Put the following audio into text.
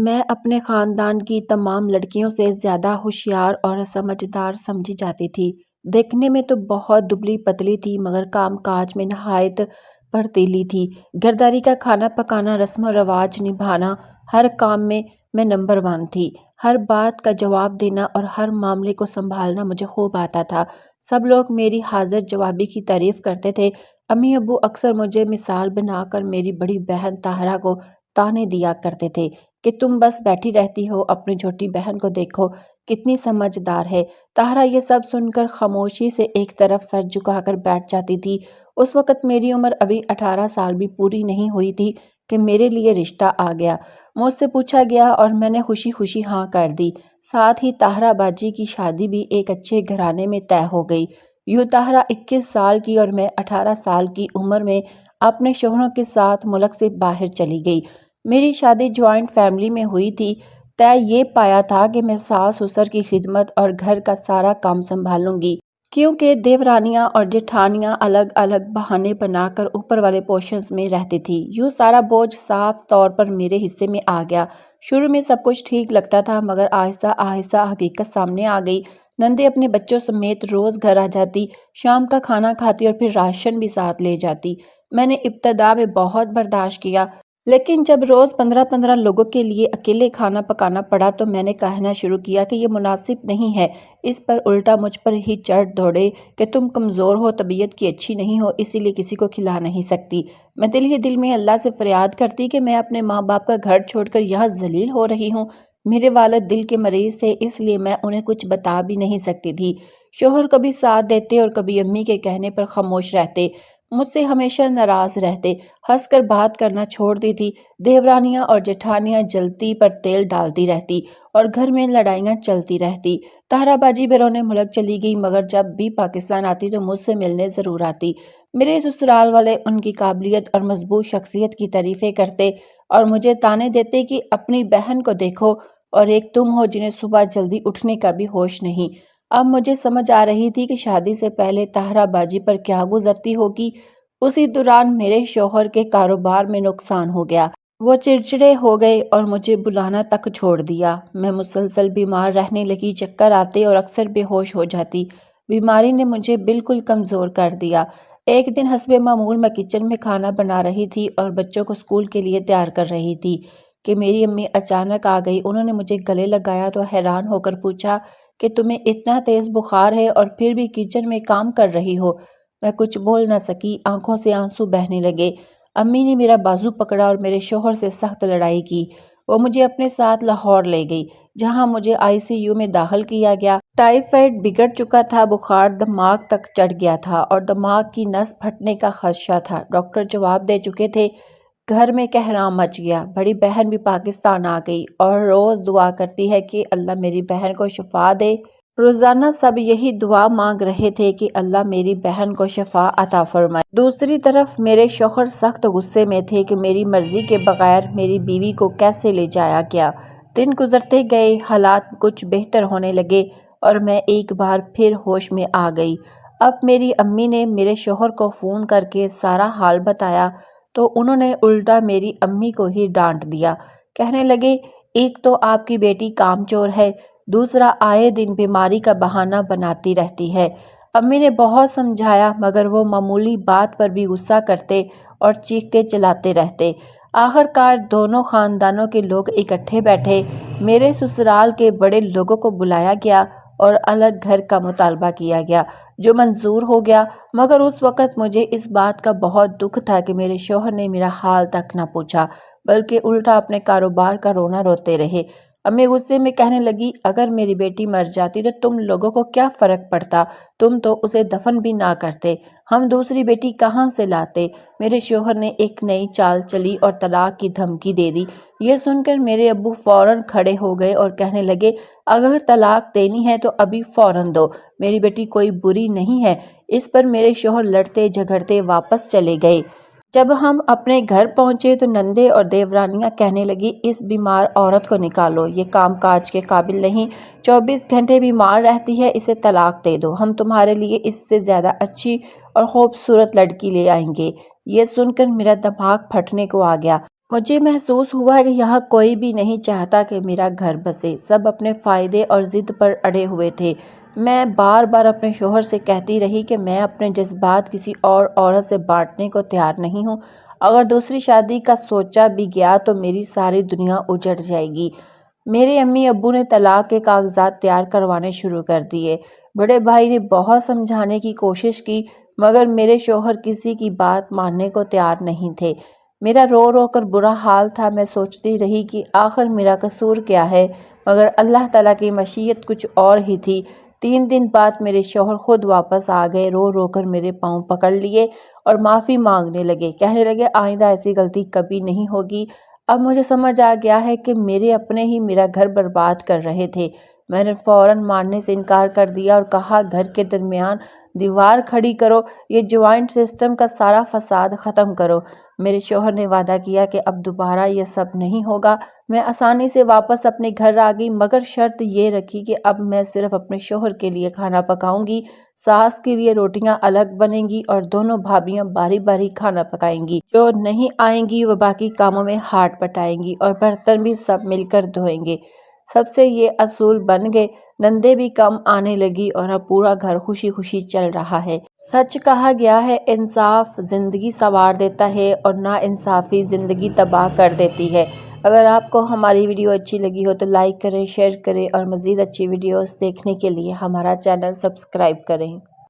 میں اپنے خاندان کی تمام لڑکیوں سے زیادہ ہوشیار اور سمجھدار سمجھی جاتی تھی۔ دیکھنے میں تو بہت دبلی پتلی تھی مگر کام کاج میں نہایت پرتیلی تھی۔ گھرداری کا کھانا پکانا، رسم و رواج نبھانا، ہر کام میں نمبر 1 تھی۔ ہر بات کا جواب دینا اور ہر معاملے کو سنبھالنا مجھے خوب آتا تھا۔ سب لوگ میری حاضر جوابی کی تعریف کرتے تھے۔ امی ابو اکثر مجھے مثال بنا کر میری بڑی بہن طاہرہ کو طعنے دیا کرتے تھے کہ تم بس بیٹھی رہتی ہو، اپنی چھوٹی بہن کو دیکھو کتنی سمجھدار ہے۔ طاہرہ یہ سب سن کر خاموشی سے ایک طرف سر جھکا کر بیٹھ جاتی تھی۔ اس وقت میری عمر ابھی 18 سال بھی پوری نہیں ہوئی تھی کہ میرے لیے رشتہ آ گیا۔ مجھ سے پوچھا گیا اور میں نے خوشی خوشی ہاں کر دی۔ ساتھ ہی طاہرہ باجی کی شادی بھی ایک اچھے گھرانے میں طے ہو گئی۔ یوں طاہرہ 21 سال کی اور میں 18 سال کی عمر میں اپنے شوہروں کے ساتھ ملک سے باہر چلی گئی۔ میری شادی جوائنٹ فیملی میں ہوئی تھی۔ طے یہ پایا تھا کہ میں ساس سسر کی خدمت اور گھر کا سارا کام سنبھالوں گی، کیونکہ دیورانیاں اور جیٹھانیاں الگ الگ بہانے بنا کر اوپر والے پورشنز میں رہتی تھی۔ یوں سارا بوجھ صاف طور پر میرے حصے میں آ گیا۔ شروع میں سب کچھ ٹھیک لگتا تھا مگر آہستہ آہستہ حقیقت سامنے آ گئی۔ نندیں اپنے بچوں سمیت روز گھر آ جاتی، شام کا کھانا کھاتی اور پھر راشن بھی ساتھ لے جاتی۔ میں نے ابتدا میں بہت برداشت کیا، لیکن جب روز 15 لوگوں کے لیے اکیلے کھانا پکانا پڑا تو میں نے کہنا شروع کیا کہ یہ مناسب نہیں ہے۔ اس پر الٹا مجھ پر ہی چڑھ دوڑے کہ تم کمزور ہو، طبیعت کی اچھی نہیں ہو، اسی لیے کسی کو کھلا نہیں سکتی۔ میں دل ہی دل میں اللہ سے فریاد کرتی کہ میں اپنے ماں باپ کا گھر چھوڑ کر یہاں ذلیل ہو رہی ہوں۔ میرے والد دل کے مریض تھے، اس لیے میں انہیں کچھ بتا بھی نہیں سکتی تھی۔ شوہر کبھی ساتھ دیتے اور کبھی امی کے کہنے پر خاموش رہتے، مجھ سے ہمیشہ ناراض رہتے۔ ہنس کر بات کرنا چھوڑ دیتی۔ دیورانیاں اور جیٹھانیاں جلتی پر تیل ڈالتی رہتی اور گھر میں لڑائیاں چلتی رہتی۔ طاہرہ باجی بیرون ملک چلی گئی مگر جب بھی پاکستان آتی تو مجھ سے ملنے ضرور آتی۔ میرے سسرال والے ان کی قابلیت اور مضبوط شخصیت کی تعریفیں کرتے اور مجھے طعنے دیتے کہ اپنی بہن کو دیکھو، اور ایک تم ہو جنہیں صبح جلدی اٹھنے کا بھی ہوش نہیں۔ اب مجھے سمجھ آ رہی تھی کہ شادی سے پہلے طاہرہ باجی پر کیا گزرتی ہوگی۔ اسی دوران میرے شوہر کے کاروبار میں نقصان ہو گیا۔ وہ چڑچڑے ہو گئے اور مجھے بلانا تک چھوڑ دیا۔ میں مسلسل بیمار رہنے لگی، چکر آتے اور اکثر بے ہوش ہو جاتی۔ بیماری نے مجھے بالکل کمزور کر دیا۔ ایک دن حسب معمول میں کچن میں کھانا بنا رہی تھی اور بچوں کو اسکول کے لیے تیار کر رہی تھی کہ میری امی اچانک آ گئی۔ انہوں نے مجھے گلے لگایا تو حیران ہو کر پوچھا کہ تمہیں اتنا تیز بخار ہے اور پھر بھی کچن میں کام کر رہی ہو؟ میں کچھ بول نہ سکی، آنکھوں سے آنسو بہنے لگے۔ امی نے میرا بازو پکڑا اور میرے شوہر سے سخت لڑائی کی۔ وہ مجھے اپنے ساتھ لاہور لے گئی، جہاں مجھے ICU میں داخل کیا گیا۔ ٹائیفائیڈ بگڑ چکا تھا، بخار دماغ تک چڑھ گیا تھا اور دماغ کی نس پھٹنے کا خدشہ تھا۔ ڈاکٹر جواب دے چکے تھے۔ گھر میں کہرام مچ گیا۔ بڑی بہن بھی پاکستان آ گئی اور روز دعا کرتی ہے کہ اللہ میری بہن کو شفا دے۔ روزانہ سب یہی دعا مانگ رہے تھے کہ اللہ میری بہن کو شفا عطا فرمائے۔ دوسری طرف میرے شوہر سخت غصے میں تھے کہ میری مرضی کے بغیر میری بیوی کو کیسے لے جایا گیا۔ دن گزرتے گئے، حالات کچھ بہتر ہونے لگے اور میں ایک بار پھر ہوش میں آ گئی۔ اب میری امی نے میرے شوہر کو فون کر کے سارا حال بتایا تو انہوں نے الٹا میری امی کو ہی ڈانٹ دیا۔ کہنے لگے، ایک تو آپ کی بیٹی کام چور ہے، دوسرا آئے دن بیماری کا بہانہ بناتی رہتی ہے۔ امی نے بہت سمجھایا مگر وہ معمولی بات پر بھی غصہ کرتے اور چیختے چلاتے رہتے۔ آخر کار دونوں خاندانوں کے لوگ اکٹھے بیٹھے۔ میرے سسرال کے بڑے لوگوں کو بلایا گیا اور الگ گھر کا مطالبہ کیا گیا، جو منظور ہو گیا، مگر اس وقت مجھے اس بات کا بہت دکھ تھا کہ میرے شوہر نے میرا حال تک نہ پوچھا بلکہ الٹا اپنے کاروبار کا رونا روتے رہے۔ امی غصے میں کہنے لگی، اگر میری بیٹی مر جاتی تو تم لوگوں کو کیا فرق پڑتا؟ تم تو اسے دفن بھی نہ کرتے، ہم دوسری بیٹی کہاں سے لاتے؟ میرے شوہر نے ایک نئی چال چلی اور طلاق کی دھمکی دے دی۔ یہ سن کر میرے ابو فوراً کھڑے ہو گئے اور کہنے لگے، اگر طلاق دینی ہے تو ابھی فوراً دو، میری بیٹی کوئی بری نہیں ہے۔ اس پر میرے شوہر لڑتے جھگڑتے واپس چلے گئے۔ جب ہم اپنے گھر پہنچے تو نندیں اور دیورانیاں کہنے لگی، اس بیمار عورت کو نکالو، یہ کام کاج کے قابل نہیں، 24 گھنٹے بیمار رہتی ہے، اسے طلاق دے دو، ہم تمہارے لیے اس سے زیادہ اچھی اور خوبصورت لڑکی لے آئیں گے۔ یہ سن کر میرا دماغ پھٹنے کو آ گیا۔ مجھے محسوس ہوا کہ یہاں کوئی بھی نہیں چاہتا کہ میرا گھر بسے، سب اپنے فائدے اور ضد پر اڑے ہوئے تھے۔ میں بار بار اپنے شوہر سے کہتی رہی کہ میں اپنے جذبات کسی اور عورت سے بانٹنے کو تیار نہیں ہوں۔ اگر دوسری شادی کا سوچا بھی گیا تو میری ساری دنیا اجڑ جائے گی۔ میرے امی ابو نے طلاق کے کاغذات تیار کروانے شروع کر دیے۔ بڑے بھائی نے بہت سمجھانے کی کوشش کی مگر میرے شوہر کسی کی بات ماننے کو تیار نہیں تھے۔ میرا رو رو کر برا حال تھا۔ میں سوچتی رہی کہ آخر میرا قصور کیا ہے، مگر اللہ تعالیٰ کی مشیت کچھ اور ہی تھی۔ 3 دن بعد میرے شوہر خود واپس آ گئے، رو رو کر میرے پاؤں پکڑ لیے اور معافی مانگنے لگے، کہنے لگے آئندہ ایسی غلطی کبھی نہیں ہوگی۔ اب مجھے سمجھ آ گیا ہے کہ میرے اپنے ہی میرا گھر برباد کر رہے تھے۔ میں نے فوراً ماننے سے انکار کر دیا اور کہا گھر کے درمیان دیوار کھڑی کرو، یہ جوائنٹ سسٹم کا سارا فساد ختم کرو۔ میرے شوہر نے وعدہ کیا کہ اب دوبارہ یہ سب نہیں ہوگا۔ میں آسانی سے واپس اپنے گھر آ گئی مگر شرط یہ رکھی کہ اب میں صرف اپنے شوہر کے لیے کھانا پکاؤں گی، ساس کے لیے روٹیاں الگ بنیں گی اور دونوں بھابیاں باری باری کھانا پکائیں گی۔ جو نہیں آئیں گی وہ باقی کاموں میں ہاتھ بٹائیں گی اور برتن بھی سب مل کر دھوئیں گے۔ سب سے یہ اصول بن گئے، نندیں بھی کم آنے لگی اور اب پورا گھر خوشی خوشی چل رہا ہے۔ سچ کہا گیا ہے، انصاف زندگی سنوار دیتا ہے اور ناانصافی زندگی تباہ کر دیتی ہے۔ اگر آپ کو ہماری ویڈیو اچھی لگی ہو تو لائک کریں، شیئر کریں اور مزید اچھی ویڈیوز دیکھنے کے لیے ہمارا چینل سبسکرائب کریں۔